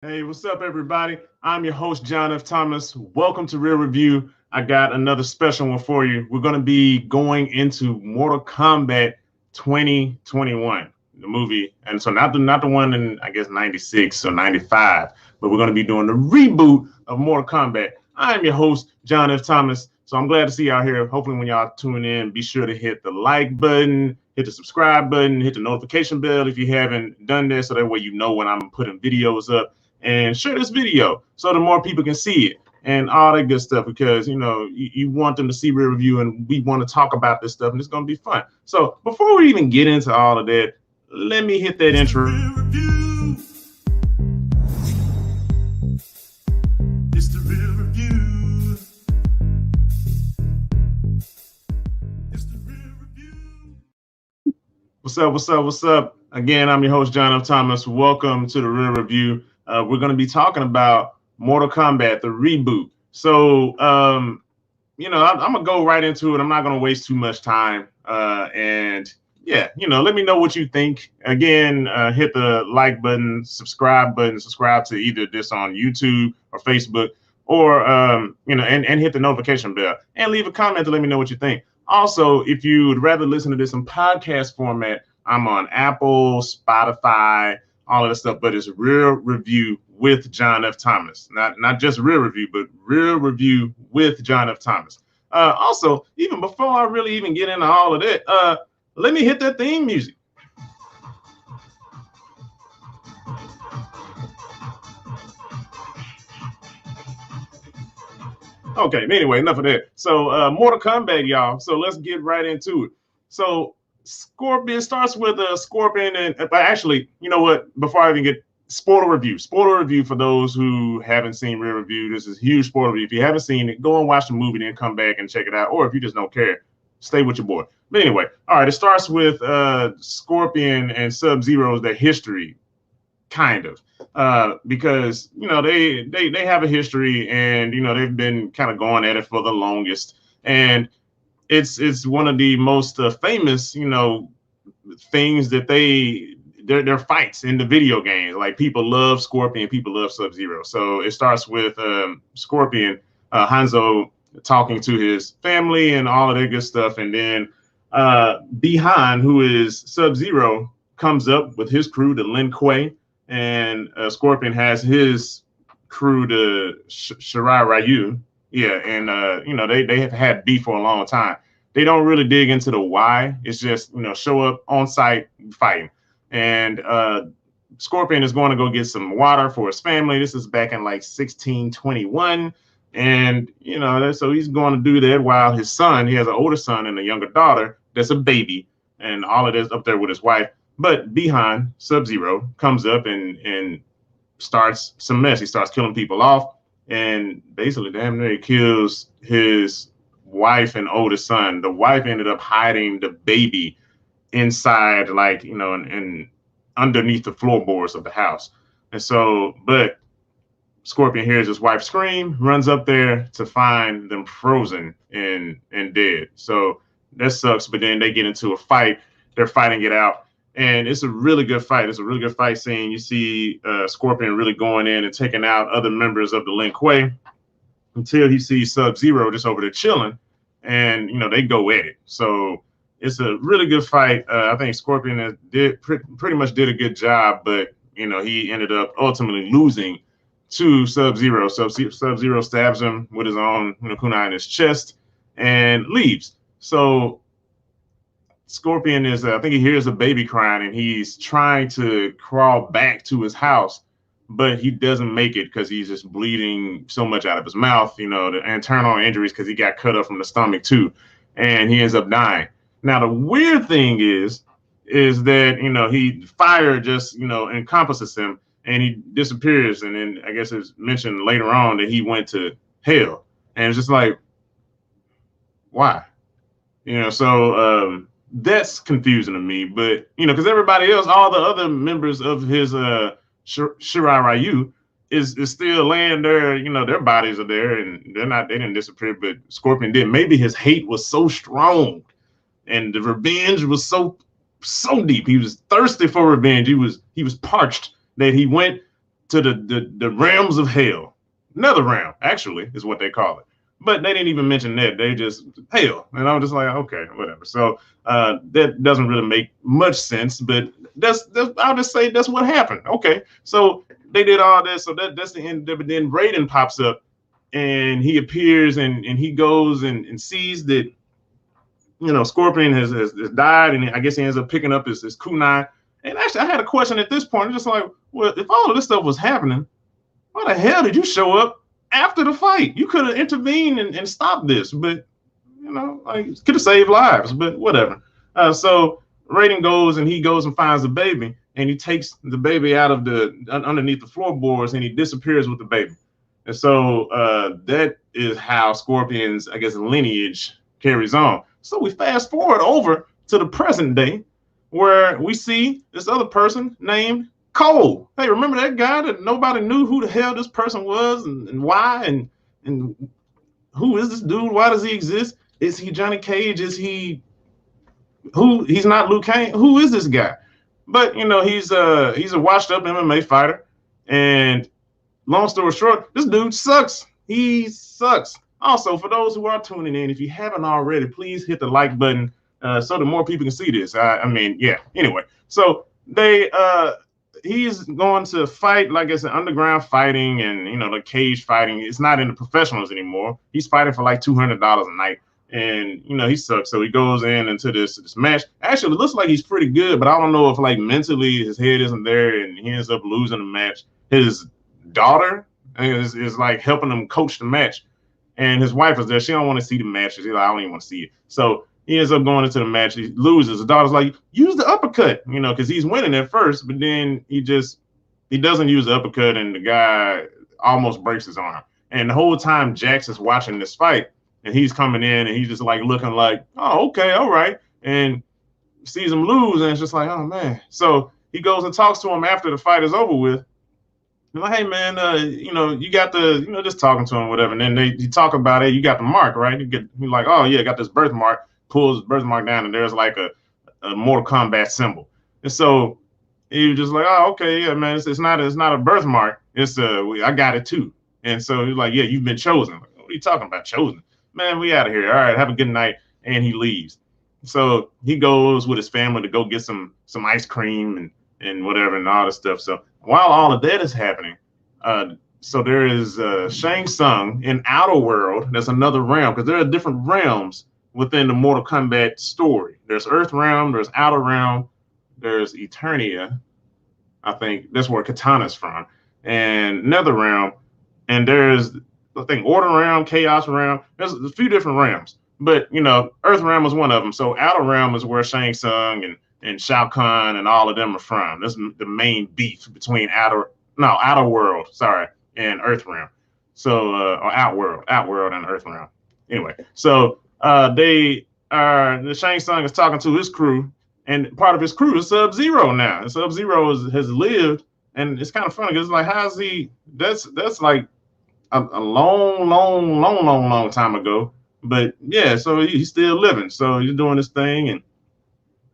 Hey, what's up, everybody? I'm your host, John F. Thomas. Welcome to Real Review. I got another special one for you. We're going to be going into Mortal Kombat 2021, the movie. And so not the one in, I guess, 96 or 95, but we're going to be doing the reboot of Mortal Kombat. I'm your host, John F. Thomas. So I'm glad to see y'all here. Hopefully, when y'all tune in, be sure to hit the like button, hit the subscribe button, hit the notification bell if you haven't done this, so that way you know when I'm putting videos up, and share this video so the more people can see it and all that good stuff, because you want them to see Real Review, and we want to talk about this stuff, and it's going to be fun. So before we even get into all of that, let me hit that intro. Real Review. It's the Real Review. It's the Real Review. What's up? Again, I'm your host, John F. Thomas. Welcome to the Real Review. We're going to be talking about Mortal Kombat, the reboot. So, I'm going to go right into it. I'm not going to waste too much time. Let me know what you think. Again, hit the like button, subscribe to either this on YouTube or Facebook, or, and hit the notification bell, and leave a comment to let me know what you think. Also, if you would rather listen to this in podcast format, I'm on Apple, Spotify, all of that stuff, but it's Real Review with John F. Thomas. Not just Real Review, but Real Review with John F. Thomas. Also, even before I really even get into all of that, let me hit that theme music. Okay, anyway, enough of that. So Mortal Kombat, y'all. So let's get right into it. So Scorpion starts with a Scorpion, and actually, you know what? Before I even get spoiler review for those who haven't seen Real Review. This is a huge spoiler review. If you haven't seen it, go and watch the movie, then come back and check it out. Or if you just don't care, stay with your boy. But anyway, all right. It starts with Scorpion and Sub-Zero's their history, kind of, because they have a history, and they've been kind of going at it for the longest, and it's one of the most famous things that their fights in the video games. Like, people love Scorpion, people love Sub-Zero. So it starts with Scorpion, Hanzo, talking to his family and all of that good stuff, and then Bihan, who is Sub-Zero, comes up with his crew, the Lin Kuei, and Scorpion has his crew, the Shirai Ryu. Yeah, and they have had beef for a long time. They don't really dig into the why. It's just show up on site fighting, and Scorpion is going to go get some water for his family. This is back in like 1621, and so he's going to do that while his son, he has an older son and a younger daughter that's a baby, and all of this up there with his wife. But Bihan, Sub-Zero, comes up and starts some mess. He starts killing people off, and basically damn near kills his wife and oldest son. The wife ended up hiding the baby inside, like, and underneath the floorboards of the house. And so, but Scorpion hears his wife scream, runs up there to find them frozen and dead. So that sucks. But then they get into a fight. They're fighting it out. And it's a really good fight. It's a really good fight scene. You see Scorpion really going in and taking out other members of the Lin Kuei, until he sees Sub-Zero just over there chilling, and they go at it. So it's a really good fight. I think Scorpion pretty much did a good job, but he ended up ultimately losing to Sub-Zero. So Sub-Zero stabs him with his own kunai in his chest and leaves. So Scorpion is, I think he hears a baby crying, and he's trying to crawl back to his house, but he doesn't make it because he's just bleeding so much out of his mouth, the internal injuries, because he got cut up from the stomach too, and he ends up dying. Now, the weird thing is that, he fire just, encompasses him, and he disappears. And then I guess it's mentioned later on that he went to hell, and it's just like, why? So that's confusing to me. But because everybody else, all the other members of his Shirai Ryu is still laying there. Their bodies are there, and they didn't disappear, but Scorpion did. Maybe his hate was so strong, and the revenge was so deep. He was thirsty for revenge. He was parched, that he went to the realms of hell. Another realm, actually, is what they call it. But they didn't even mention that. They just hell. And I was just like, okay, whatever. So that doesn't really make much sense, but that's I'll just say that's what happened. Okay. So they did all this. So that's the end of it. Then Raiden pops up and he appears and he goes and sees that, you know, Scorpion has died, and I guess he ends up picking up his kunai. And actually, I had a question at this point. Just like, well, if all of this stuff was happening, why the hell did you show up after the fight? You could have intervened and stopped this, but you know, like, could have saved lives, but whatever. So Raiden goes and finds the baby, and he takes the baby out of the underneath the floorboards, and he disappears with the baby. And so that is how Scorpion's, I guess, lineage carries on. So we fast forward over to the present day, where we see this other person named Cole. Hey, remember that guy that nobody knew who the hell this person was and why and who is this dude? Why does he exist? Is he Johnny Cage? Is he who? He's not Liu Kang. Who is this guy? But you know, he's a washed up MMA fighter. And long story short, this dude sucks. He sucks. Also, for those who are tuning in, if you haven't already, please hit the like button so that more people can see this. I mean, yeah. Anyway, so he's going to fight like it's an underground fighting, and you know, the cage fighting. It's not in the professionals anymore. He's fighting for like $200 a night, and you know, he sucks. So he goes into this match. Actually, it looks like he's pretty good, but I don't know if like mentally his head isn't there, and he ends up losing the match. His daughter is like helping him coach the match, and his wife is there. She don't want to see the match. She's like, I don't even want to see it. So he ends up going into the match. He loses. The daughter's like, use the uppercut, you know, because he's winning at first, but then he doesn't use the uppercut, and the guy almost breaks his arm. And the whole time Jax is watching this fight, and he's coming in, and he's just like looking like, oh, okay, all right, and sees him lose, and it's just like, oh man. So he goes and talks to him after the fight is over with. You're like, hey man, you know, you got the, you know, just talking to him, whatever. And then you talk about it. You got the mark, right? You're like, oh yeah, got this birthmark. Pulls his birthmark down, and there's like a Mortal Kombat symbol. And so he was just like, oh, okay, yeah, man, it's not a birthmark. It's I got it too. And so he's like, yeah, you've been chosen. Like, what are you talking about, chosen? Man, we out of here. All right, have a good night. And he leaves. So he goes with his family to go get some ice cream and whatever and all this stuff. So while all of that is happening, so there is Shang Tsung in Outer World. There's another realm, because there are different realms within the Mortal Kombat story. There's Earthrealm, there's Outer Realm, there's Eternia. I think that's where Katana's from, and NetherRealm, and there's, I think, Order Realm, Chaos Realm. There's a few different realms, but you know, Earthrealm is one of them. So Outer Realm is where Shang Tsung and Shao Kahn and all of them are from. That's the main beef between Outer World, sorry, and Earthrealm. So or Outworld and Earthrealm. Anyway, so the Shang Tsung is talking to his crew, and part of his crew is Sub-Zero now. And Sub-Zero has lived, and it's kind of funny because it's like, how's he? That's like a long time ago. But yeah, so he's still living. So he's doing this thing, and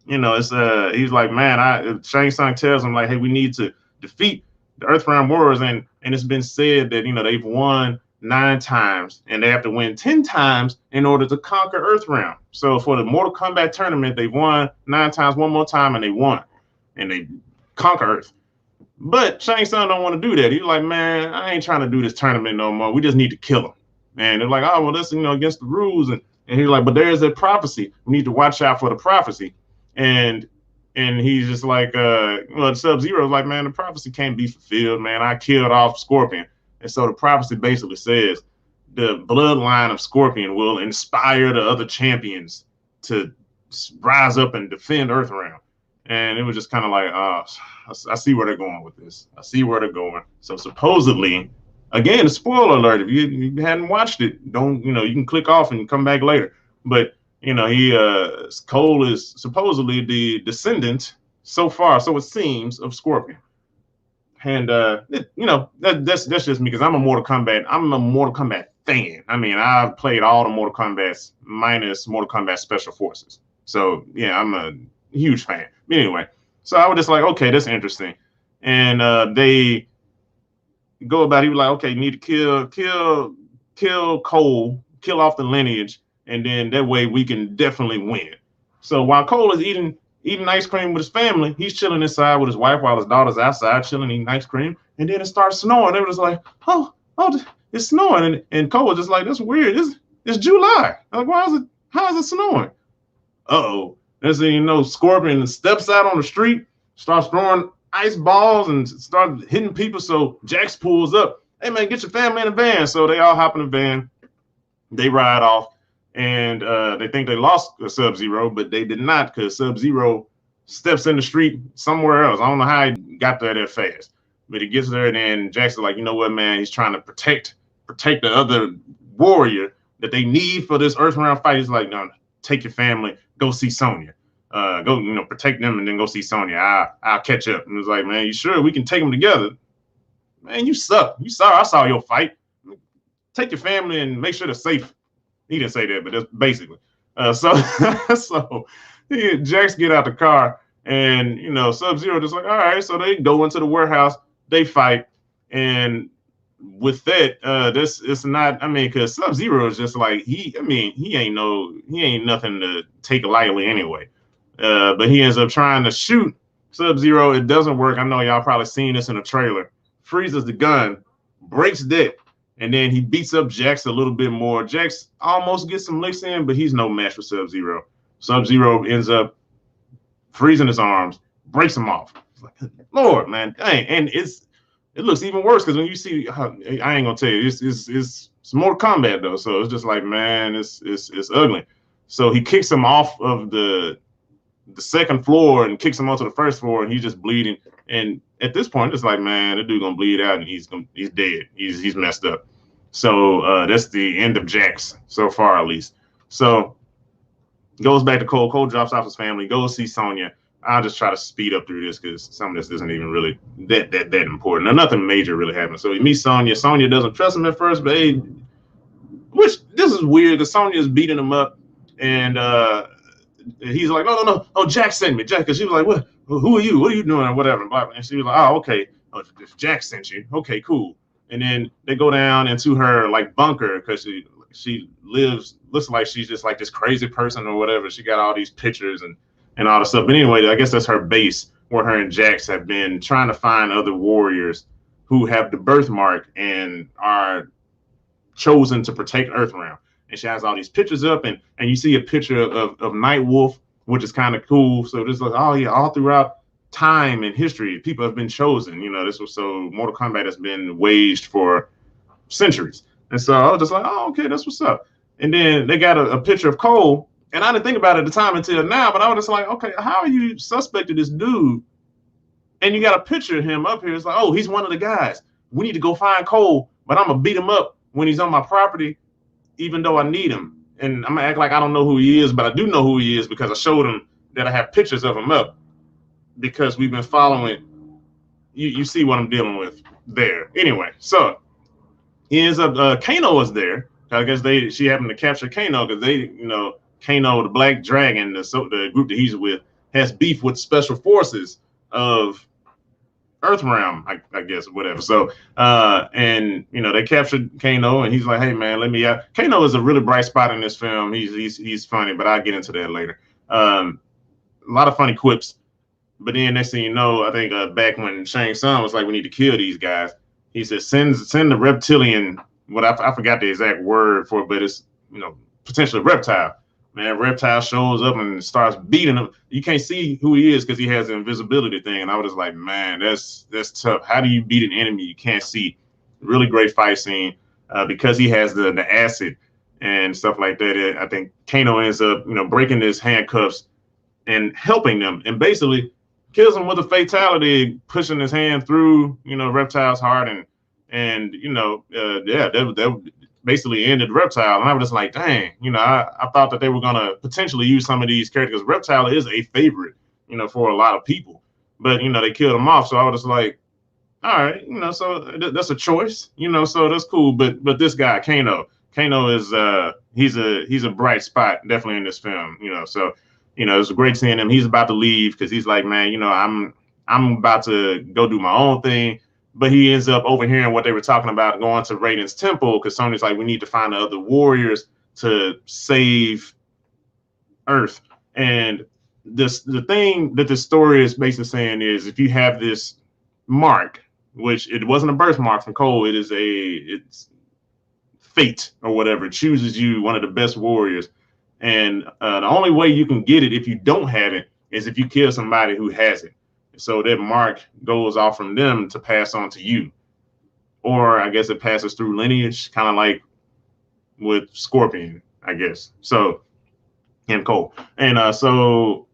you know, it's he's like, man, Shang Tsung tells him like, hey, we need to defeat the Earthrealm Warriors, and it's been said that, you know, they've won 9 times, and they have to win 10 times in order to conquer Earthrealm. So for the Mortal Kombat tournament, they've won 9 times, one more time, and they won, and they conquer Earth. But Shang Tsung don't want to do that. He's like, man, I ain't trying to do this tournament no more. We just need to kill him. And they're like, oh, well, that's, you know, against the rules. And he's like, but there's a prophecy. We need to watch out for the prophecy. And he's just like, well, Sub-Zero's like, man, the prophecy can't be fulfilled, man. I killed off Scorpion. And so the prophecy basically says the bloodline of Scorpion will inspire the other champions to rise up and defend Earthrealm. And it was just kind of like, I see where they're going with this. I see where they're going. So supposedly, again, a spoiler alert. If you hadn't watched it, don't, you know, you can click off and come back later. But, you know, Cole is supposedly the descendant, so far, so it seems, of Scorpion. And you know, that's just me, because I'm a Mortal Kombat fan. I mean, I've played all the Mortal Kombats minus Mortal Kombat Special Forces. So yeah, I'm a huge fan. But anyway, so I was just like, okay, that's interesting. And they go about it. He was like, okay, you need to kill Cole, kill off the lineage, and then that way we can definitely win. So while Cole is eating ice cream with his family, he's chilling inside with his wife while his daughter's outside chilling, eating ice cream, and then it starts snowing. They were just like, oh, it's snowing, and Cole was just like, that's weird. It's July. I'm like, how is it snowing? Uh-oh. Next thing you know, Scorpion steps out on the street, starts throwing ice balls and starts hitting people. So Jax pulls up. Hey, man, get your family in the van. So they all hop in the van. They ride off, and they think they lost Sub-Zero, but they did not, because Sub-Zero steps in the street somewhere else. I don't know how he got there that fast, but he gets there, and then Jax is like, you know what, man? He's trying to protect the other warrior that they need for this Earthrealm fight. He's like, no, take your family, go see Sonya. Go, protect them, and then go see Sonya. I'll catch up. And it's like, man, you sure we can take them together? Man, you suck. I saw your fight. Take your family and make sure they're safe. He didn't say that, but that's basically. So Jax get out the car, and Sub-Zero just like, all right. So they go into the warehouse, they fight, and with that, it's not. I mean, because Sub-Zero is just like he ain't nothing to take lightly anyway. But he ends up trying to shoot Sub-Zero. It doesn't work. I know y'all probably seen this in a trailer. Freezes the gun, breaks that, and then he beats up Jax a little bit more. Jax almost gets some licks in, but he's no match for Sub-Zero. Sub-Zero ends up freezing his arms, breaks him off. It's like, Lord, man, dang. And it looks even worse because when you see, I ain't gonna tell you, it's Mortal Kombat though, so it's just like, man, it's ugly. So he kicks him off of the second floor and kicks him onto the first floor, and he's just bleeding. And at this point, it's like, man, the dude gonna bleed out, and he's dead. He's messed up. So that's the end of Jax so far, at least. So goes back to Cole. Cole drops off his family, goes see Sonya. I'll just try to speed up through this because some of this isn't even really that important. Nothing major really happened. So he meets Sonya. Sonya doesn't trust him at first, but hey, which this is weird because Sonya is beating him up, and he's like, no, Jax sent me. Jax, because she was like, what? Who are you? What are you doing? Or whatever. And she was like, oh, okay. Oh, if Jax sent you, okay, cool. And then they go down into her like bunker because she looks like she's just like this crazy person or whatever. She got all these pictures and all the stuff. But anyway, I guess that's her base where her and Jax have been trying to find other warriors who have the birthmark and are chosen to protect Earthrealm. And she has all these pictures up, and you see a picture of Nightwolf, which is kind of cool. So this like, oh yeah, all throughout time and history, people have been chosen. This was so Mortal Kombat has been waged for centuries. And so I was just like, oh, okay, that's what's up. And then they got a picture of Cole, and I didn't think about it at the time until now, but I was just like, okay, how are you suspected this dude? And you got a picture of him up here. It's like, oh, he's one of the guys. We need to go find Cole, but I'm gonna beat him up when he's on my property, even though I need him. And I'm gonna act like I don't know who he is, but I do know who he is because I showed him that I have pictures of him up because we've been following. You see what I'm dealing with there. Anyway, so he ends up, Kano is there. I guess she happened to capture Kano because Kano, the Black Dragon, the group that he's with, has beef with special forces of Earthrealm, I guess, whatever. So, and they captured Kano, and he's like, "Hey, man, let me out." Kano is a really bright spot in this film. He's funny, but I'll get into that later. A lot of funny quips, but then next thing you know, I think back when Shang Tsung was like, "We need to kill these guys," he said, "Send the reptilian." What I forgot the exact word for it, but it's potentially reptile. Man, Reptile shows up and starts beating him. You can't see who he is because he has the invisibility thing. And I was just like, man, that's tough. How do you beat an enemy you can't see? Really great fight scene because he has the acid and stuff like that. I think Kano ends up, breaking his handcuffs and helping them, and basically kills him with a fatality, pushing his hand through, Reptile's heart, and that basically ended Reptile. And I was just like, dang, I thought that they were gonna potentially use some of these characters. Reptile is a favorite, for a lot of people, but they killed him off. So I was just like, all right, so that's a choice, so that's cool. But this guy, Kano is he's a bright spot definitely in this film, so it's great seeing him. He's about to leave because he's like, man, I'm about to go do my own thing. but he ends up overhearing what they were talking about, going to Raiden's temple, because Sonya's like, we need to find the other warriors to save Earth. And the thing that the story is basically saying is, if you have this mark, which it wasn't a birthmark from Cole, it's fate or whatever, it chooses you one of the best warriors. And the only way you can get it if you don't have it is if you kill somebody who has it. So that mark goes off from them to pass on to you. Or I guess it passes through lineage, kind of like with Scorpion, I guess. So, and Cole. And so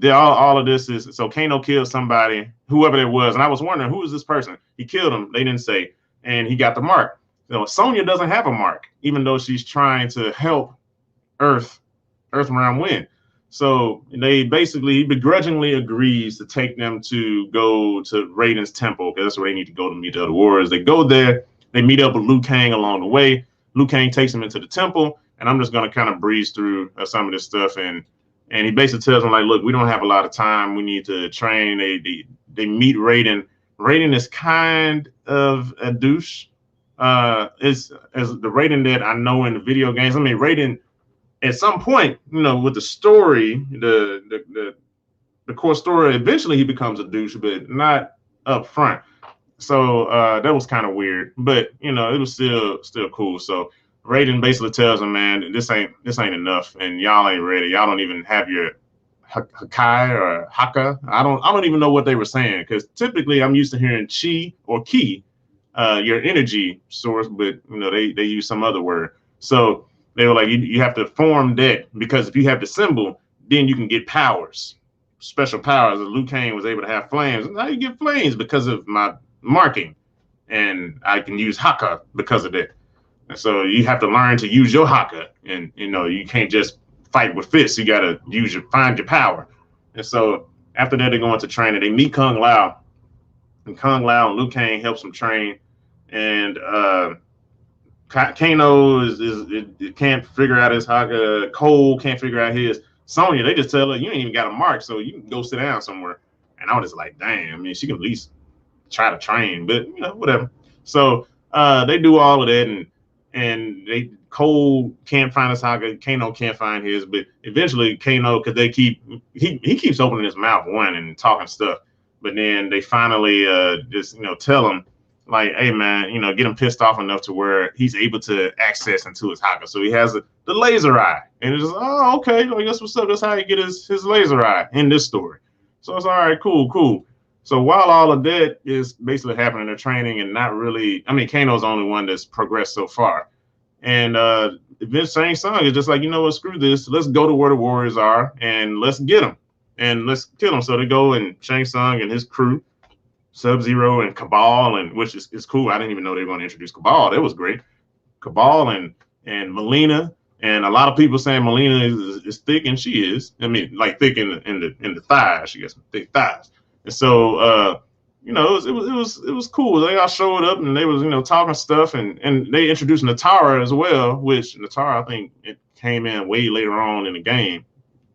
all of this is, so Kano killed somebody, whoever it was. And I was wondering, who is this person? He killed him. They didn't say. And he got the mark. So Sonya doesn't have a mark, even though she's trying to help Earthrealm win. So he begrudgingly agrees to take them to go to Raiden's temple, because that's where they need to go to meet the other warriors. They go there, they meet up with Liu Kang along the way. Liu Kang takes them into the temple, and I'm just going to kind of breeze through some of this stuff. And he basically tells them, like, look, we don't have a lot of time. We need to train. They meet Raiden. Raiden is kind of a douche. Is as the Raiden that I know in the video games. I mean, Raiden, at some point, with the story, the core story, eventually he becomes a douche, but not up front. So that was kind of weird, but it was still cool. So Raiden basically tells him, man, this ain't enough, and y'all ain't ready. Y'all don't even have your Hakai or Haka. I don't even know what they were saying, because typically I'm used to hearing chi or ki, your energy source, but they use some other word. So they were like, you have to form that, because if you have the symbol, then you can get powers, special powers. And Liu Kang was able to have flames. How do you get flames? Because of my marking, and I can use Haka because of that. And so you have to learn to use your Haka, and you can't just fight with fists. You got to find your power. And so after that, they go into training. They meet Kung Lao, and Kung Lao and Liu Kang helps them train. And Kano can't figure out his Haka. Cole can't figure out his. Sonya, they just tell her, you ain't even got a mark, so you can go sit down somewhere. And I was just like, damn, I mean, she can at least try to train, but whatever. So they do all of that, and Cole can't find his Haka. Kano can't find his, but eventually Kano, because he keeps opening his mouth and talking stuff, but then they finally just tell him, like, hey man, get him pissed off enough to where he's able to access into his Haka. So he has the laser eye, and it's just, oh, okay, I guess what's up. That's how he get his laser eye in this story. So it's all right, cool. So while all of that is basically happening, they're training, and not really. I mean, Kano's the only one that's progressed so far. And Shang Tsung is just like, what, screw this. Let's go to where the warriors are, and let's get them, and let's kill them. So they go, and Shang Tsung and his crew, Sub-Zero and Cabal, and which is cool. I didn't even know they were going to introduce Cabal. That was great. Cabal and Melina, and a lot of people saying Melina is thick, and she is. I mean, like thick in the thighs. She got some thick thighs. And so it was cool. They all showed up, and they was talking stuff, and they introduced Natara as well, which Natara, I think it came in way later on in the game,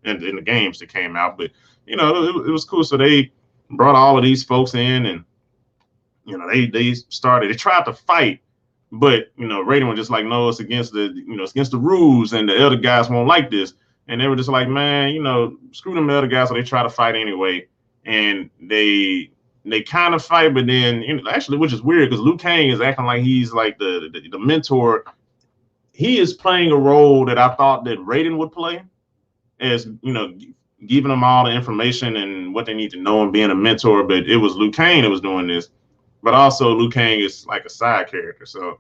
and in the games that came out. But it was cool. So they brought all of these folks in, and they tried to fight, but Raiden was just like, no, it's against the rules, and the other guys won't like this. And they were just like, man, screw them other guys. So they try to fight anyway, and they kind of fight, but then actually, which is weird, because Liu Kang is acting like he's like the mentor. He is playing a role that I thought that Raiden would play, as giving them all the information and what they need to know and being a mentor. But it was Liu Kang that was doing this. But also Liu Kang is like a side character. So,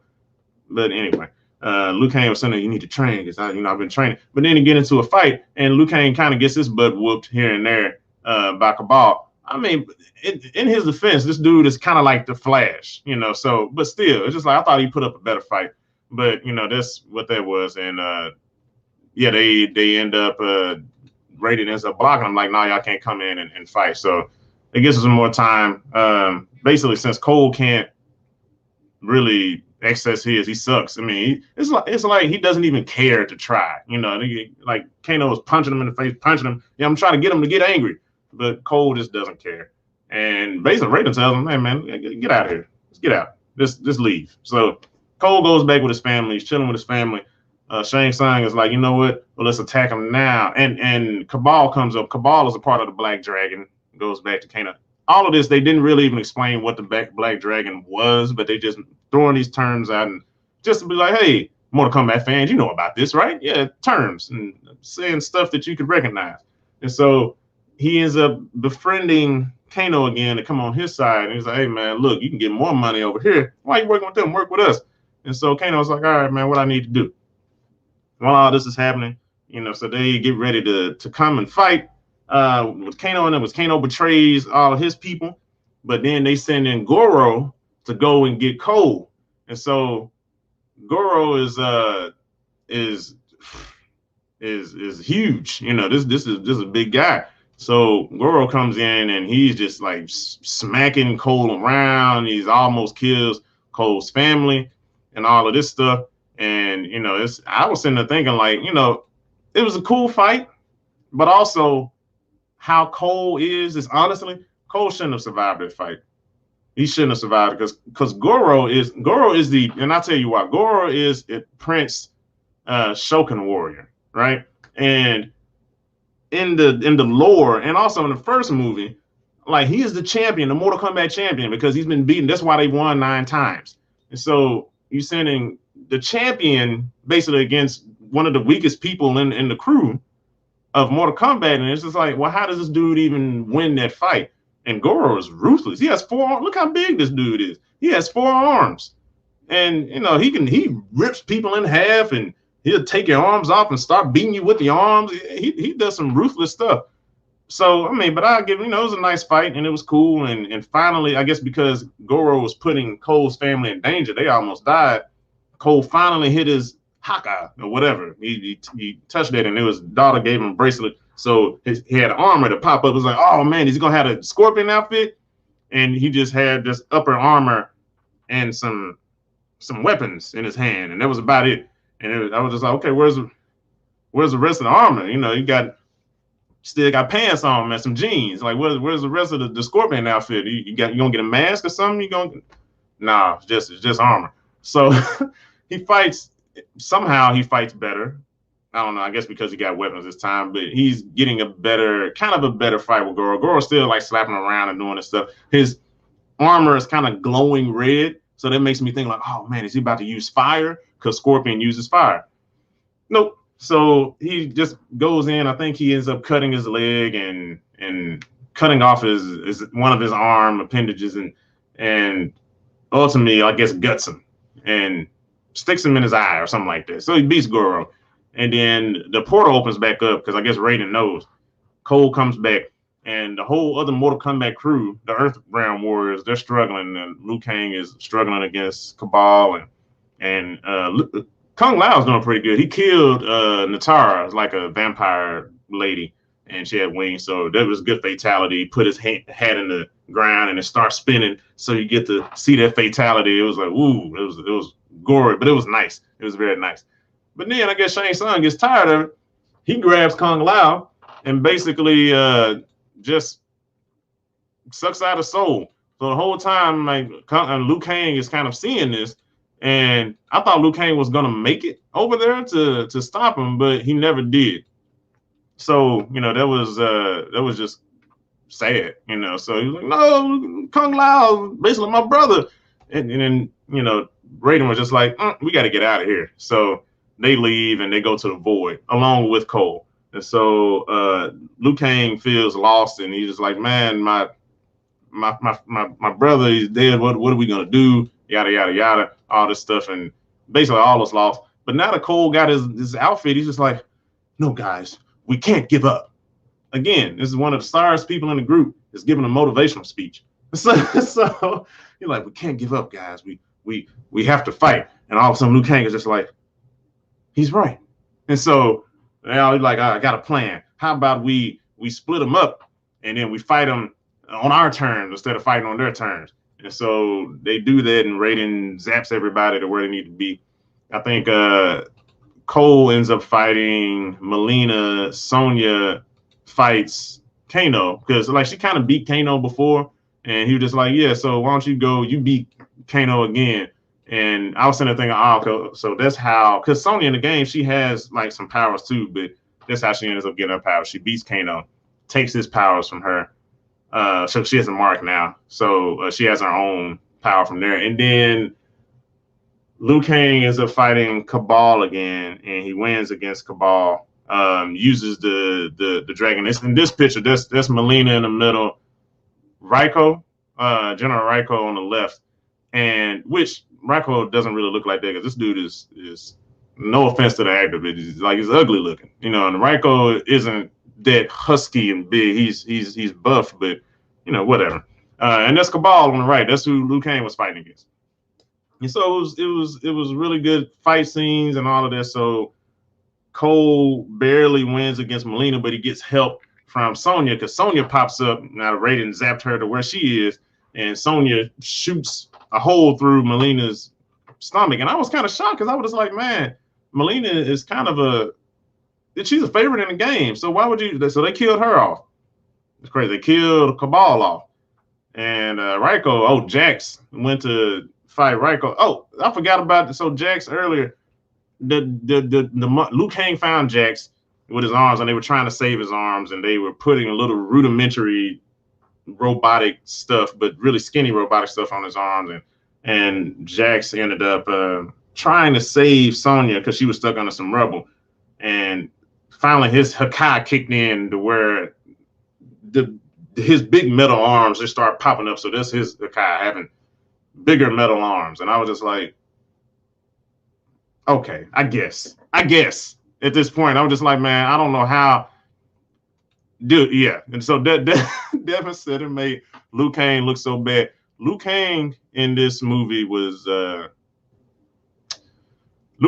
but anyway, Liu Kang was saying that you need to train, because I've been training. But then you get into a fight, and Liu Kang kind of gets his butt whooped here and there by Cabal. I mean, in his defense, this dude is kind of like the Flash, So, but still, it's just like I thought he put up a better fight. But that's what that was. And yeah, they end up Raiden ends up blocking him, like, no, y'all can't come in and fight. So it gives us some more time. Basically, since Cole can't really access his, he sucks. I mean, it's like he doesn't even care to try. Like Kano was punching him in the face, punching him. Yeah, I'm trying to get him to get angry, but Cole just doesn't care. And basically, Raiden tells him, hey man, get out of here. Just get out. Just leave. So Cole goes back with his family. He's chilling with his family. Shang Tsung is like, you know what? Well, let's attack him now. And Cabal comes up. Cabal is a part of the Black Dragon. Goes back to Kano. All of this, they didn't really even explain what the Black Dragon was, but they just throwing these terms out and just to be like, hey, Mortal Kombat fans, you know about this, right? Yeah, terms and saying stuff that you could recognize. And so he ends up befriending Kano again to come on his side. And he's like, hey, man, look, you can get more money over here. Why are you working with them? Work with us. And so Kano's like, all right, man, what I need to do? While all this is happening, you know, so they get ready to come and fight with Kano, and it was Kano betrays all of his people, but then they send in Goro to go and get Cole. And so Goro is huge. You know, this is a big guy. So Goro comes in and he's just like smacking Cole around. He's almost kills Cole's family and all of this stuff. And, you know, I was sitting there thinking, like, you know, it was a cool fight, but also how Cole is honestly, Cole shouldn't have survived that fight. He shouldn't have survived because Goro is the, and I'll tell you why. Goro is a Prince Shokan warrior, right? And in the lore, and also in the first movie, like, he is the champion, the Mortal Kombat champion, because he's been beaten. That's why they won 9 times. And so you're sending the champion basically against one of the weakest people in the crew of Mortal Kombat, and it's just like, well, how does this dude even win that fight? And Goro is ruthless. He has 4 arms. Look how big this dude is. He has 4 arms, and you know he rips people in half, and he'll take your arms off and start beating you with the arms. He does some ruthless stuff. So I mean, but I give, you know, it was a nice fight and it was cool, and finally, I guess because Goro was putting Cole's family in danger, they almost died. Cole finally hit his Haka or whatever. He touched it, and his daughter gave him a bracelet. So he had armor to pop up. It was like, oh man, is he gonna have a scorpion outfit? And he just had this upper armor and some weapons in his hand, and that was about it. And I was just like, okay, where's the rest of the armor? You know, you still got pants on and some jeans. Like, where's the rest of the scorpion outfit? You gonna get a mask or something? Nah, it's just armor. So he fights. Somehow he fights better. I don't know. I guess because he got weapons this time, but he's getting a better fight with Goro. Goro's still like slapping around and doing this stuff. His armor is kind of glowing red, so that makes me think like, oh man, is he about to use fire? Because Scorpion uses fire. Nope. So he just goes in. I think he ends up cutting his leg and cutting off his one of his arm appendages and ultimately, I guess, guts him and sticks him in his eye or something like that. So he beats Goro. And then the portal opens back up because I guess Raiden knows. Cole comes back, and the whole other Mortal Kombat crew, the Earthrealm warriors, they're struggling. And Liu Kang is struggling against Cabal, and Kung Lao's doing pretty good. He killed Natara, like a vampire lady, and she had wings. So that was a good fatality. He put his hat in the ground, and it starts spinning. So you get to see that fatality. It was like, ooh, it was gory, but it was nice. It was very nice. But then I guess Shang Tsung gets tired of it. He grabs Kung Lao and basically just sucks out his soul. So the whole time, like, Liu Kang is kind of seeing this, and I thought Liu Kang was gonna make it over there to stop him, but he never did. So you know that was just sad, you know. So he was like, no, Kung Lao, basically my brother, and then you know Raiden was just like, we got to get out of here. So they leave and they go to the void along with Cole. And so Liu Kang feels lost, and he's just like, man, my brother is dead. What are we gonna do? Yada yada yada, all this stuff, and basically all is lost. But now that Cole got his outfit, he's just like, no guys, we can't give up. Again, this is one of the stars people in the group is giving a motivational speech. So you're like, we can't give up, guys. We have to fight. And all of a sudden Liu Kang is just like, he's right. And so now he's like, I got a plan. How about we split them up and then we fight them on our terms instead of fighting on their terms. And so they do that, and Raiden zaps everybody to where they need to be. I think Cole ends up fighting Melina. Sonya fights Kano because like she kind of beat Kano before, And he was just like, yeah, so why don't you go, you beat Kano again. And I was sitting there thinking, oh, so that's how, because Sonya in the game, she has like some powers too, but that's how she ends up getting her powers. She beats Kano, takes his powers from her. So she has a mark now. So she has her own power from there. And then Liu Kang ends up fighting Cabal again, and he wins against Cabal. Uses the dragon. In this picture, that's Mileena in the middle, Raiko, General Raiko on the left, and which Raiko doesn't really look like that because this dude is no offense to the actor, but he's ugly looking, and Raiko isn't that husky and big. He's buff, but whatever. And that's Cabal on the right. That's who Liu Kang was fighting against. And so it was really good fight scenes and all of that. So Cole barely wins against Mileena, but he gets help from Sonya because Sonya pops up. Now Raiden zapped her to where she is, and Sonya shoots a hole through Melina's stomach. And I was kind of shocked because I was just like, man, Mileena is kind of she's a favorite in the game. So why would you? So they killed her off. It's crazy. They killed Cabal off. And Raiko, Jax went to fight Raiko. Oh, I forgot about this. So Jax earlier, the Liu Kang found Jax with his arms, and they were trying to save his arms, and they were putting a little rudimentary robotic stuff, but really skinny robotic stuff on his arms, and Jax ended up trying to save Sonya because she was stuck under some rubble, and finally his Hakai kicked in to where his big metal arms just start popping up. So that's his Hakai having bigger metal arms, and I was just like, okay, I guess at this point I was just like, man, I don't know how, dude. Yeah, and so Devin said it made Liu Kang look so bad. Liu Kang in this movie was Liu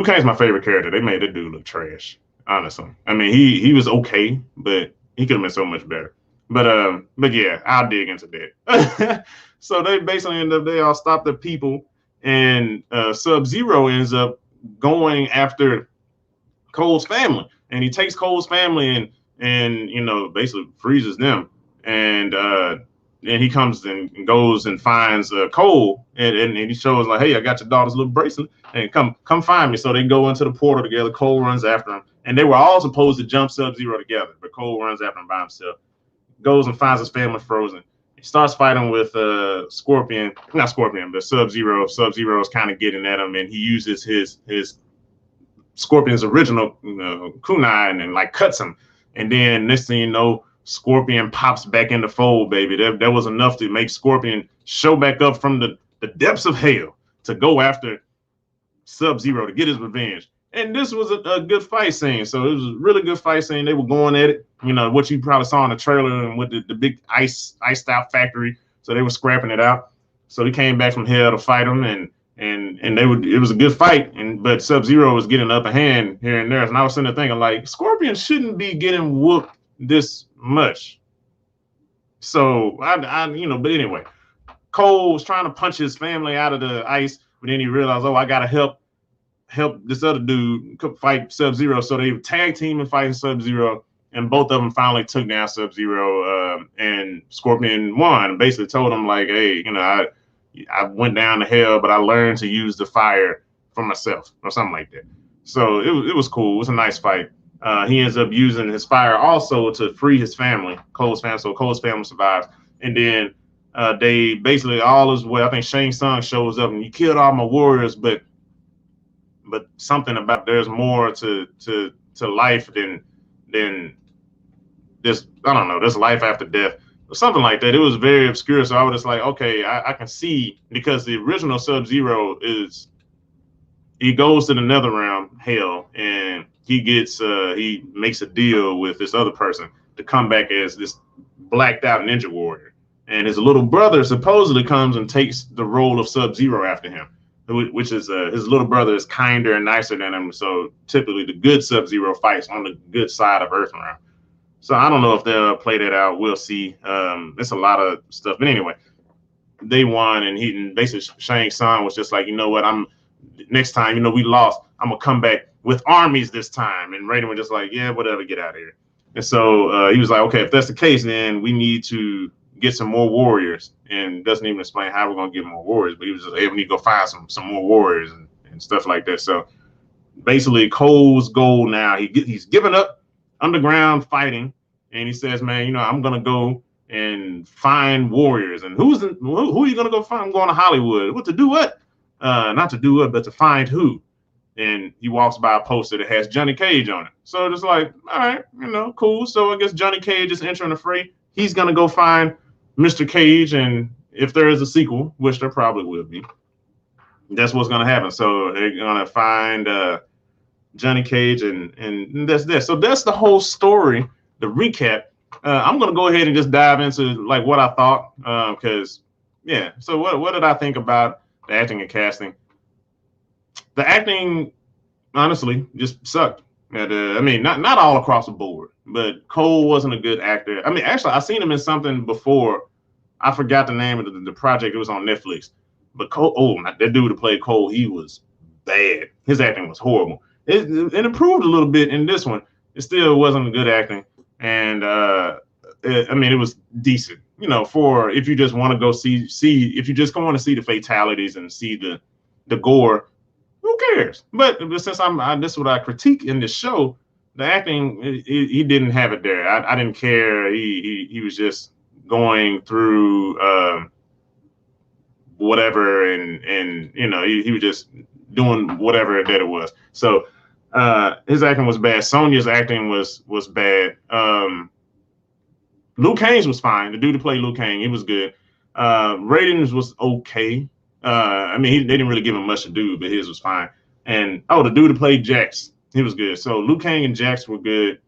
Kang's my favorite character. They made that dude look trash, honestly. I mean, he was okay, but he could have been so much better. But yeah, I'll dig into that. So they basically end up, they all stop the people, and Sub-Zero ends up going after Cole's family, and he takes Cole's family and basically freezes them, and he comes and goes and finds Cole, and he shows like, hey, I got your daughter's little bracelet, and come find me. So they go into the portal together. Cole runs after him, and they were all supposed to jump Sub-Zero together, but Cole runs after him by himself, goes and finds his family frozen. He starts fighting with Scorpion, not Scorpion, but Sub-Zero. Sub-Zero is kind of getting at him, and he uses his Scorpion's original kunai and like cuts him. And then next thing you know, Scorpion pops back in the fold, baby. That was enough to make Scorpion show back up from the depths of hell to go after Sub-Zero to get his revenge. And this was a good fight scene. So it was a really good fight scene. They were going at it, what you probably saw in the trailer, and with the big iced out factory. So they were scrapping it out. So he came back from hell to fight him, and it was a good fight. But Sub-Zero was getting the upper hand here and there. And I was sitting there thinking, like, Scorpion shouldn't be getting whooped this much. So but anyway, Cole was trying to punch his family out of the ice, but then he realized, I gotta help this other dude fight Sub-Zero. So they tag team and fighting Sub-Zero, and both of them finally took down Sub-Zero, and Scorpion won. Basically told him like, hey, I went down to hell, but I learned to use the fire for myself, or something like that. So it was cool. It was a nice fight. He ends up using his fire also to free his family, Cole's family. So Cole's family survives, and then they basically all is well. I think Shang Tsung shows up, and you killed all my warriors, but something about there's more to life than this. I don't know. There's life after death, or something like that. It was very obscure. So I was just like, okay, I can see, because the original Sub-Zero he goes to the Netherrealm, hell, and he makes a deal with this other person to come back as this blacked out ninja warrior, and his little brother supposedly comes and takes the role of Sub-Zero after him, which is his little brother is kinder and nicer than him. So typically the good Sub-Zero fights on the good side of Earthrealm. So I don't know if they'll play that out. We'll see. It's a lot of stuff. But anyway, they won, and basically Shang Tsung was just like, you know what, next time, we lost, I'm gonna come back with armies this time. And Raiden was just like, yeah, whatever, get out of here. And so he was like, okay, if that's the case, then we need to get some more warriors, and doesn't even explain how we're gonna get more warriors. But he was just, hey, we need to go find some more warriors and stuff like that. So basically, Cole's goal now, he's given up underground fighting, and he says, man, you know, I'm gonna go and find warriors. And who are you gonna go find? I'm going to Hollywood. What to do? What? Not to do what, but to find who? And he walks by a poster that has Johnny Cage on it. So it's like, all right, you know, cool. So I guess Johnny Cage is entering the fray. He's gonna go find Mr. Cage, and if there is a sequel, which there probably will be, that's what's gonna happen. So they're gonna find Johnny Cage, and that's that. So that's the whole story, the recap. I'm gonna go ahead and just dive into like what I thought, because yeah. So what did I think about the acting and casting? The acting, honestly, just sucked. I mean, not all across the board, but Cole wasn't a good actor. I mean, actually, I seen him in something before. I forgot the name of the project. It was on Netflix. But Cole, that dude who played Cole, he was bad. His acting was horrible. It improved a little bit in this one. It still wasn't good acting, and I mean, it was decent. You know, for if you just want to go see if you just want to see the fatalities and see the gore. Who cares? But since this is what I critique in this show, the acting, he didn't have it there. I didn't care. He was just going through whatever, and you know, he was just doing whatever that it was. So his acting was bad. Sonya's acting was bad. Liu Kang's was fine. The dude who played Liu Kang, he was good. Ratings was okay. I mean, they didn't really give him much to do, but his was fine. And the dude who played Jax, he was good. So Liu Kang and Jax were good.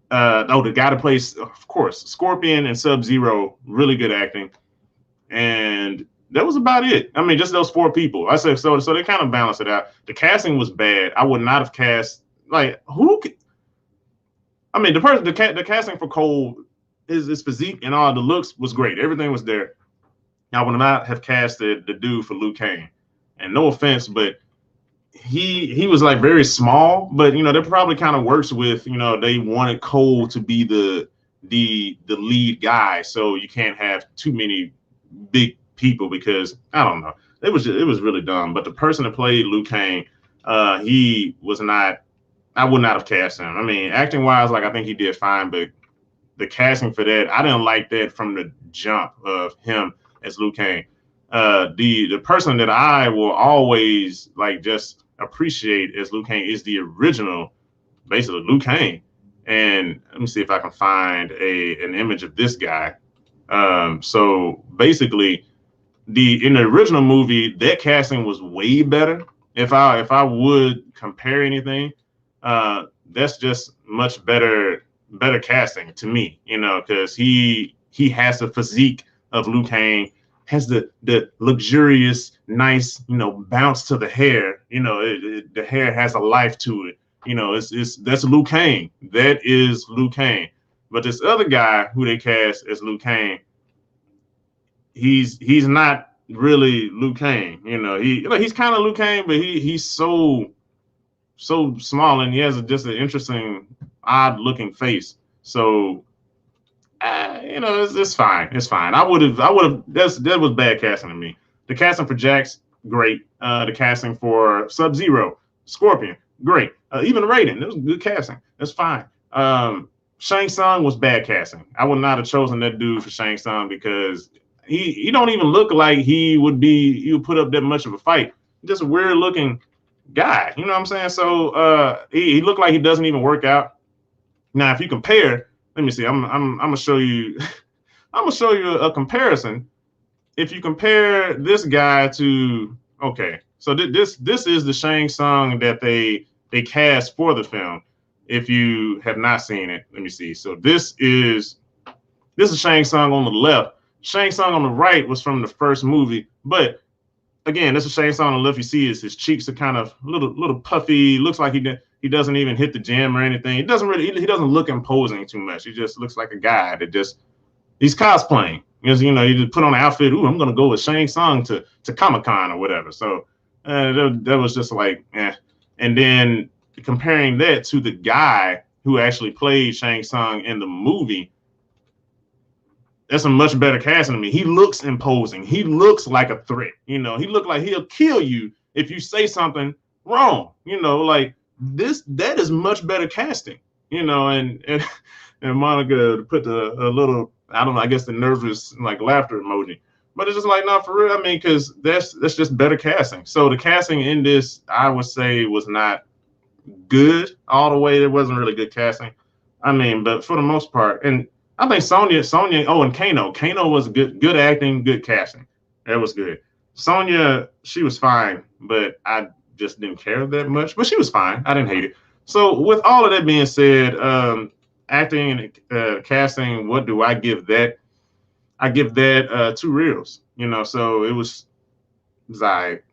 The guy that plays, of course, Scorpion and Sub-Zero, really good acting. And that was about it. I mean, just those four people. I said so they kind of balanced it out. The casting was bad. I would not have cast I mean, the casting for Cole, his physique and all the looks was great. Everything was there. I would not have casted the dude for Liu Kang. And no offense, but he was like very small, but you know, that probably kind of works with, you know, they wanted Cole to be the lead guy, so you can't have too many big people, because I don't know. It was really dumb. But the person that played Liu Kang, he was not, I would not have cast him. I mean, acting wise, like I think he did fine, but the casting for that, I didn't like that from the jump of him as Liu Kang. The person that I will always like just appreciate as Liu Kang is the original, basically Liu Kang. And let me see if I can find an image of this guy. So basically, in the original movie, that casting was way better. If I would compare anything, that's just much better casting to me, you know, because he has the physique of Liu Kang, has the luxurious, nice, you know, bounce to the hair. You know, the hair has a life to it. You know, that's Liu Kang. That is Liu Kang. But this other guy who they cast as Liu Kang, he's not really Liu Kang. You know, he's kind of Liu Kang, but he's so small, and he has just an interesting, odd looking face. So you know, it's fine. It's fine. I would have. That was bad casting to me. The casting for Jax, great. The casting for Sub-Zero, Scorpion, great. Even Raiden, it was good casting. That's fine. Shang Tsung was bad casting. I would not have chosen that dude for Shang Tsung, because he don't even look like he would put up that much of a fight. Just a weird looking guy. You know what I'm saying? So he looked like he doesn't even work out. Now, if you compare, let me see. I'm gonna show you. I'm gonna show you a comparison. If you compare this guy to, okay, so this is the Shang Tsung that they cast for the film. If you have not seen it, let me see. So this is Shang Tsung on the left. Shang Tsung on the right was from the first movie, but again, this is Shang Tsung on the left. You see his cheeks are kind of little puffy. Looks like he doesn't even hit the gym or anything. He doesn't look imposing too much. He just looks like a guy that he's cosplaying. Because, you know, you just put on an outfit. Ooh, I'm gonna go with Shang Tsung to Comic-Con or whatever. So that was just like, eh. And then comparing that to the guy who actually played Shang Tsung in the movie, that's a much better casting to me. He looks imposing. He looks like a threat. You know, he looked like he'll kill you if you say something wrong. You know, like that is much better casting. You know, and Monica put a little, I don't know, I guess the nervous like laughter emoji. But it's just like, no, for real. I mean, because that's just better casting. So the casting in this, I would say, was not good all the way. It wasn't really good casting. I mean, but for the most part, and I think Sonya, oh, and Kano was good acting, good casting. That was good. Sonya, she was fine, but I just didn't care that much. But she was fine. I didn't hate it. So with all of that being said, acting and casting, what do I give that? I give that 2 reels. You know, so it was like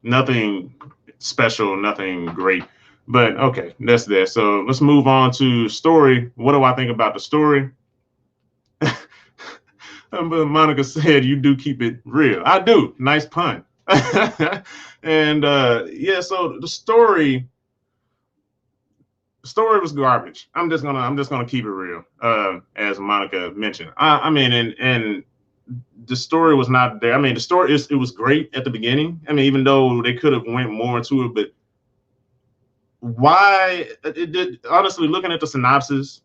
nothing special, nothing great. But okay, that's that. So let's move on to story. What do I think about the story? Monica said, "You do keep it real." I do. Nice pun. And yeah, so the story was garbage. I'm just gonna keep it real. As Monica mentioned, I mean, and the story was not there. I mean, it was great at the beginning. I mean, even though they could have went more into it, but why it did, honestly, looking at the synopsis,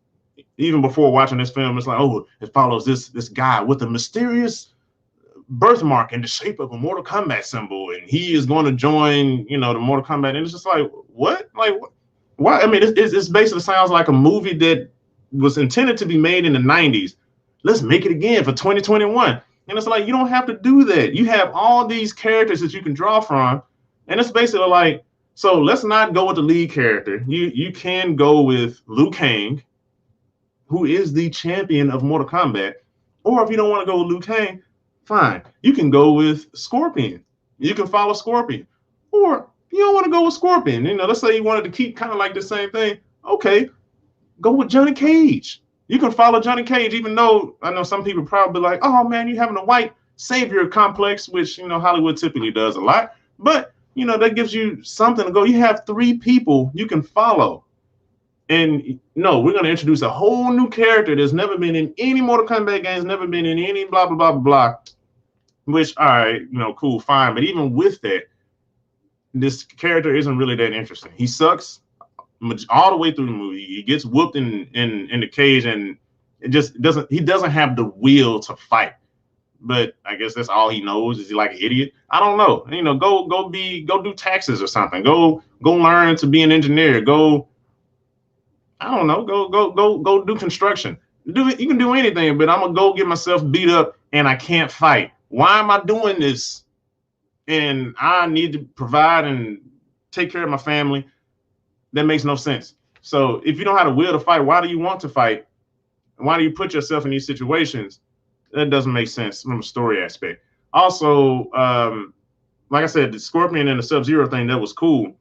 even before watching this film, it's like, oh, it follows this guy with a mysterious birthmark in the shape of a Mortal Kombat symbol, and he is going to join, you know, the Mortal Kombat. And it's just like, what? Like, why? I mean, it's basically sounds like a movie that was intended to be made in the 90s. Let's make it again for 2021. And it's like, you don't have to do that. You have all these characters that you can draw from, and it's basically like, so let's not go with the lead character. You can go with Liu Kang, who is the champion of Mortal Kombat. Or if you don't want to go with Liu Kang, fine. You can go with Scorpion. You can follow Scorpion. Or you don't want to go with Scorpion. You know, let's say you wanted to keep kind of like the same thing. Okay, go with Johnny Cage. You can follow Johnny Cage, even though I know some people probably like, oh man, you're having a white savior complex, which, you know, Hollywood typically does a lot. But you know, that gives you something to go. You have 3 people you can follow. And no, we're going to introduce a whole new character that's never been in any Mortal Kombat games, never been in any blah, blah, blah, blah, blah. Which, all right, you know, cool, fine. But even with that, this character isn't really that interesting. He sucks all the way through the movie. He gets whooped in the cage, and it just he doesn't have the will to fight. But I guess that's all he knows. Is he like an idiot? I don't know. You know, go do taxes or something. Go learn to be an engineer. Go, I don't know. Go do construction. You can do anything, but I'm gonna go get myself beat up and I can't fight. Why am I doing this? And I need to provide and take care of my family. That makes no sense. So if you don't have the will to fight, why do you want to fight? Why do you put yourself in these situations? That doesn't make sense from a story aspect. Also, like I said, the Scorpion and the Sub-Zero thing, that was cool.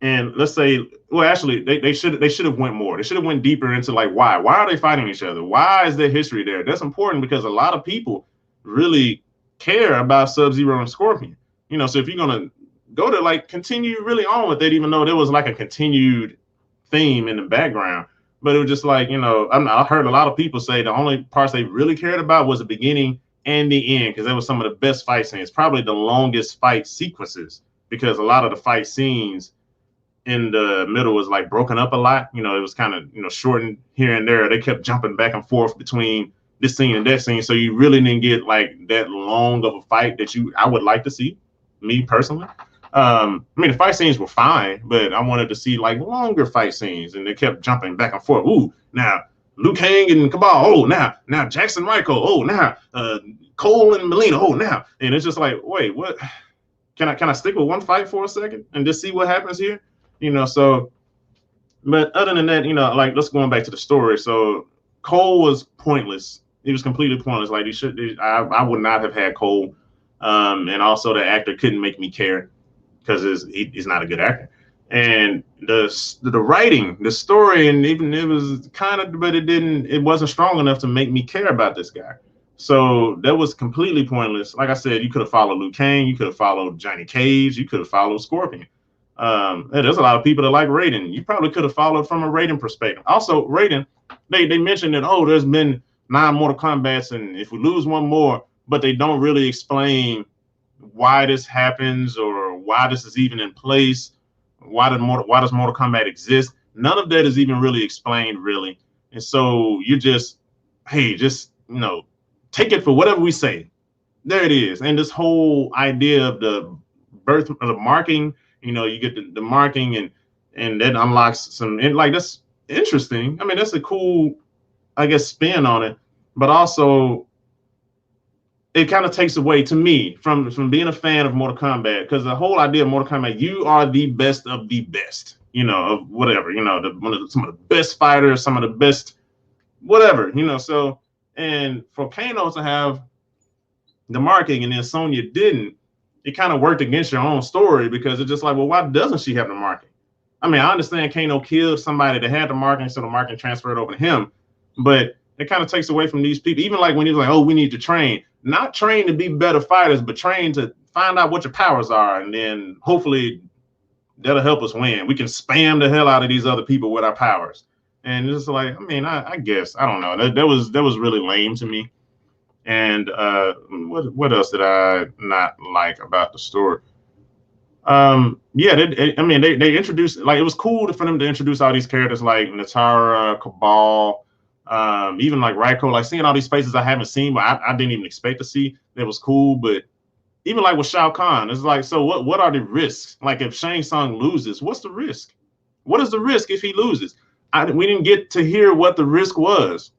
And let's say, well, actually, they should have went more. They should have went deeper into like why are they fighting each other? Why is there history there? That's important because a lot of people really care about Sub-Zero and Scorpion. You know, so if you're gonna go to like continue really on with it, even though there was like a continued theme in the background. But it was just like, you know, I heard a lot of people say the only parts they really cared about was the beginning and the end, because that was some of the best fight scenes, probably the longest fight sequences, because a lot of the fight scenes in the middle was like broken up a lot. You know, it was kind of, you know, shortened here and there. They kept jumping back and forth between this scene and that scene. So you really didn't get like that long of a fight that I would like to see, me personally. I mean, the fight scenes were fine, but I wanted to see like longer fight scenes, and they kept jumping back and forth. Ooh, now Liu Kang and Cabal. Oh, now Jackson Ryko. Oh, now Cole and Melina. Oh, now, and it's just like, wait, what? Can I stick with one fight for a second and just see what happens here? You know, so. But other than that, you know, like let's go back to the story. So Cole was pointless. He was completely pointless. Like I would not have had Cole, and also the actor couldn't make me care, because he's not a good actor. And the writing, the story, and even it was kind of, but it wasn't strong enough to make me care about this guy. So that was completely pointless. Like I said, you could have followed Liu Kang, you could have followed Johnny Cage, you could have followed Scorpion. There's a lot of people that like Raiden. You probably could have followed from a Raiden perspective. Also, Raiden, they mentioned that, oh, there's been 9 Mortal Kombats, and if we lose one more, but they don't really explain why this happens or why this is even in place, why does Mortal Kombat exist? None of that is even really explained, really. And so you just, hey, just take it for whatever we say. There it is. And this whole idea of the birth of the marking, you get the marking, and that unlocks some, and like, that's interesting. I mean, that's a cool, I guess, spin on it, but also it kind of takes away, to me, from being a fan of Mortal Kombat, because the whole idea of Mortal Kombat, you are the best of the best, of whatever, some of the best fighters, some of the best whatever, so, and for Kano to have the marking and then Sonya didn't, it kind of worked against your own story, because it's just like, well, why doesn't she have the marking? I mean, I understand Kano killed somebody that had the marking, so the marking transferred over to him, but it kind of takes away from these people. Even like when he was like, oh, we need to train, not train to be better fighters, but train to find out what your powers are, and then hopefully that'll help us win. We can spam the hell out of these other people with our powers. And it's like, I mean, I guess, I don't know. That was really lame to me. And what else did I not like about the story? Yeah, they introduced, like, it was cool for them to introduce all these characters like Natara, Cabal, even like Raiko, like seeing all these faces I haven't seen, but I didn't even expect to see. That was cool. But even like with Shao Kahn, it's like, so what are the risks? Like, if Shang Tsung loses, what's the risk? What is the risk if he loses? We didn't get to hear what the risk was.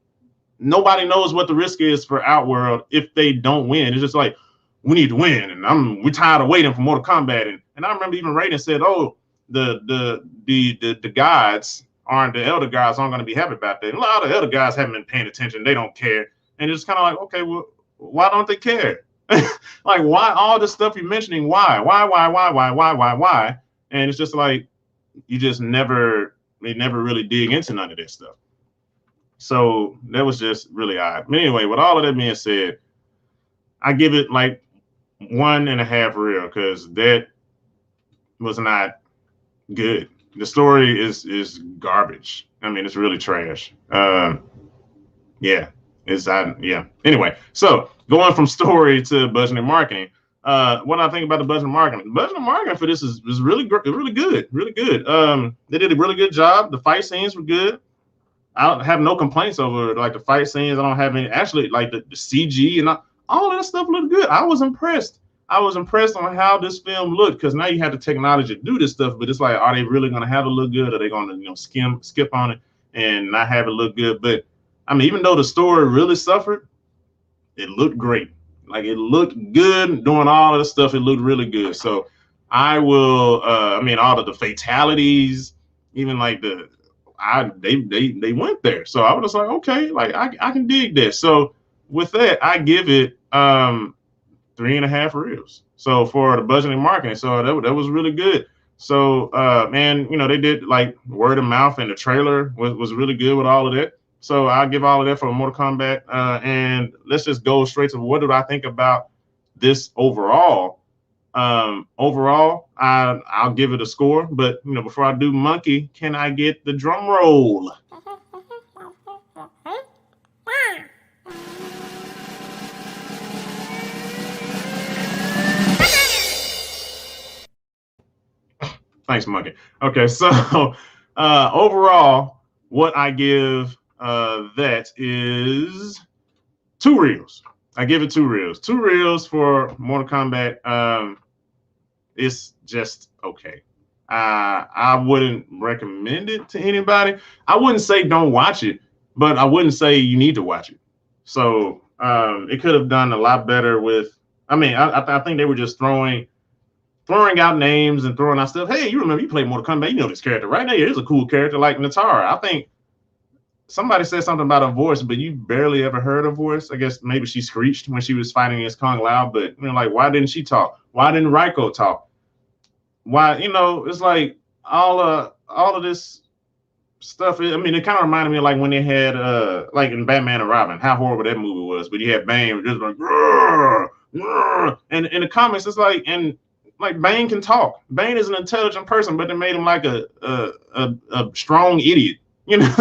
Nobody knows what the risk is for Outworld if they don't win. It's just like, we need to win, and we're tired of waiting for Mortal Kombat. And I remember even Raiden said, oh, the gods aren't, the elder gods aren't going to be happy about that. And a lot of elder gods haven't been paying attention. They don't care. And it's kind of like, okay, well, why don't they care? Like, why all this stuff you're mentioning? Why? And it's just like, they never really dig into none of this stuff. So that was just really odd. But anyway, with all of that being said, I give it like 1.5 real, because that was not good. The story is garbage. I mean, it's really trash. Yeah. Anyway, so going from story to budget and marketing, what I think about the budget and marketing. The budget and marketing for this is really good. They did a really good job. The fight scenes were good. I don't have no complaints over like the fight scenes. I don't have any, actually, like the CG and all of that stuff looked good. I was impressed. On how this film looked, because now you have the technology to do this stuff, but it's like, are they really going to have it look good? Are they going to skip on it and not have it look good? But I mean, even though the story really suffered, it looked great. Like, it looked good doing all of the stuff. It looked really good. So I will, I mean, all of the fatalities, even like they went there. So I was just like, okay, like I can dig this. So with that, I give it 3.5 reels. So for the budget and marketing, so that was really good. So man, they did like word of mouth, and the trailer was really good with all of that. So I'll give all of that for Mortal Kombat. And let's just go straight to what did I think about this overall. Overall, I'll give it a score. But before I do monkey, can I get the drum roll? Thanks, monkey. Okay, so overall, what I give that is 2 reels. I give it 2 reels. 2 reels for Mortal Kombat. It's just okay. I wouldn't recommend it to anybody. I wouldn't say don't watch it, but I wouldn't say you need to watch it. So it could have done a lot better with. I mean, I think they were just throwing out names and throwing out stuff. Hey, you remember you played Mortal Kombat? You know this character, right? Now, here's a cool character like Natara. I think somebody said something about her voice, but you barely ever heard her voice. I guess maybe she screeched when she was fighting against Kung Lao, but like, why didn't she talk? Why didn't Raiko talk? Why, it's like all of this stuff. I mean, it kind of reminded me of like when they had like in Batman and Robin, how horrible that movie was. But you had Bane just like, grrr, grrr. And in the comics, it's like, and like Bane can talk. Bane is an intelligent person, but they made him like a strong idiot.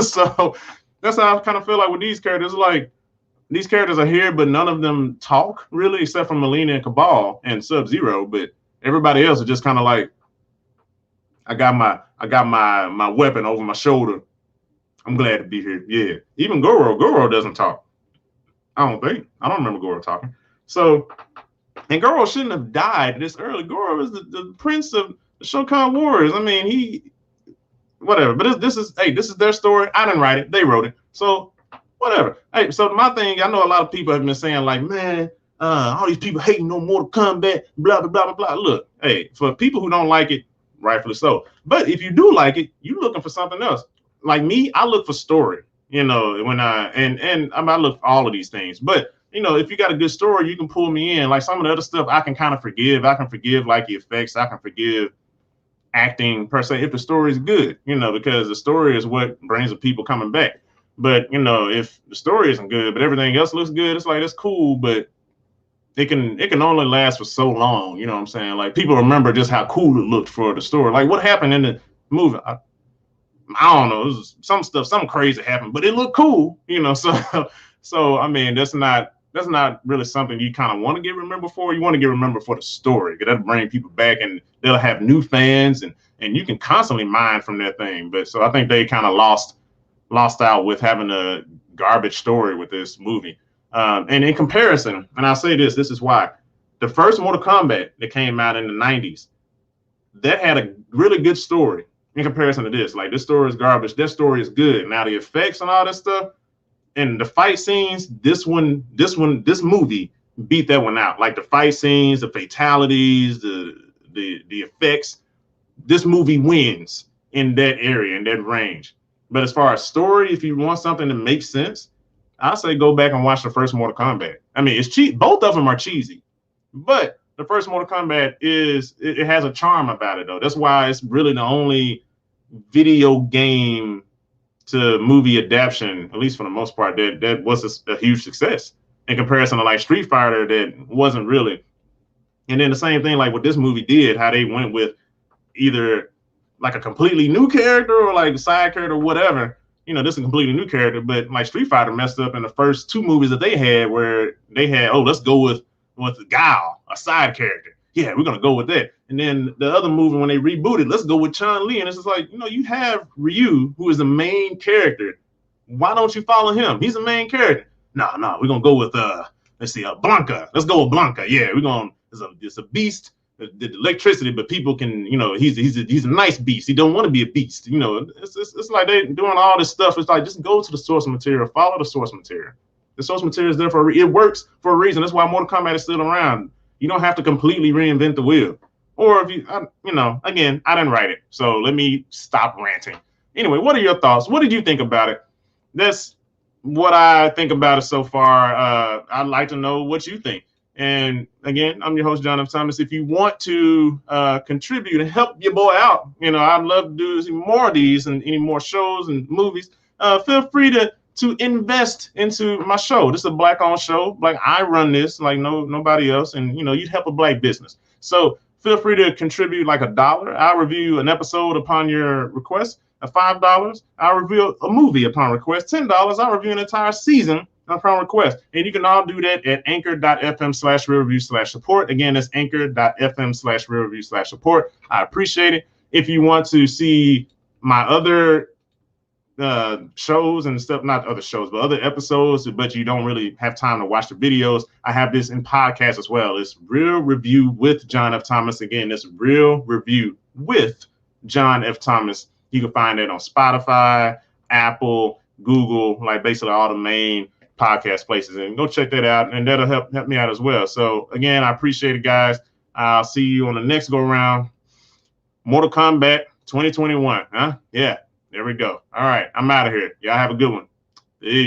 So that's how I kind of feel like with these characters. Like, these characters are here, but none of them talk really, except for Melina and Cabal and Sub-Zero. But everybody else is just kind of like, I got my weapon over my shoulder. I'm glad to be here. Yeah. Even Goro doesn't talk. I don't think. I don't remember Goro talking. So, and Goro shouldn't have died this early. Goro is the prince of the Shokan Warriors. I mean, he, whatever. But this is their story. I didn't write it. They wrote it. So, whatever. Hey, so my thing, I know a lot of people have been saying like, man, all these people hating on Mortal Kombat, blah, blah, blah, blah, blah. Look, hey, for people who don't like it, rightfully so. But if you do like it, you're looking for something else. Like me, I look for story, when I look for all of these things. But, if you got a good story, you can pull me in. Like some of the other stuff I can kind of forgive. I can forgive like the effects. I can forgive acting per se if the story is good, because the story is what brings the people coming back. But, if the story isn't good, but everything else looks good, it's like, it's cool, but it can only last for so long. You know what I'm saying? Like people remember just how cool it looked for the story. Like what happened in the movie? I don't know. It was something crazy happened, but it looked cool, So I mean, that's not really something you kind of want to get remembered for. You want to get remembered for the story, because that'll bring people back and they'll have new fans, and you can constantly mine from that thing. But so I think they kind of lost out with having a garbage story with this movie. And in comparison, and I'll say this is why. The first Mortal Kombat that came out in the 90s, that had a really good story in comparison to this. Like, this story is garbage. This story is good. Now, the effects and all that stuff and the fight scenes, this movie beat that one out. Like, the fight scenes, the fatalities, the effects, this movie wins in that area, in that range. But as far as story, if you want something that makes sense, I say go back and watch the first Mortal Kombat. I mean, it's cheap. Both of them are cheesy, but the first Mortal Kombat it has a charm about it, though. That's why it's really the only video game to movie adaptation, at least for the most part, that was a huge success in comparison to like Street Fighter that wasn't really. And then the same thing like what this movie did, how they went with either like a completely new character or like a side character or whatever. This is a completely new character, but like Street Fighter messed up in the first two movies that they had, where they had, let's go with Guile, a side character. Yeah, we're gonna go with that. And then the other movie, when they rebooted, let's go with Chun-Li. And it's just like, you have Ryu, who is the main character. Why don't you follow him? He's the main character. No, we're gonna go with let's see, Blanca. Let's go with Blanca. Yeah, it's a beast. The electricity, but people can, he's a nice beast. He don't want to be a beast. It's like they're doing all this stuff. It's like, just go to the source material, follow the source material. The source material is there it works for a reason. That's why Mortal Kombat is still around. You don't have to completely reinvent the wheel. Or if again, I didn't write it, so let me stop ranting. Anyway, what are your thoughts? What did you think about it? That's what I think about it so far. I'd like to know what you think. And again, I'm your host, John F. Thomas. If you want to contribute and help your boy out, I'd love to do more of these and any more shows and movies. Feel free to invest into my show. This is a Black-owned show. Like, I run this like nobody else, and you'd help a Black business. So feel free to contribute like $1. I'll review an episode upon your request. $5, I'll review a movie upon request. $10, I'll review an entire season upon request. And you can all do that at anchor.fm/real-review/support. Again, that's anchor.fm/real-review/support. I appreciate it. If you want to see my other shows and stuff, not other shows, but other episodes, but you don't really have time to watch the videos, I have this in podcast as well. It's Real Review with John F. Thomas. Again, it's Real Review with John F. Thomas. You can find it on Spotify, Apple, Google, like basically all the main podcast places, and go check that out, and that'll help me out as well. So again, I appreciate it, guys. I'll see you on the next go round. Mortal Kombat 2021. Yeah, there we go. All right, I'm out of here. Y'all have a good one. Peace.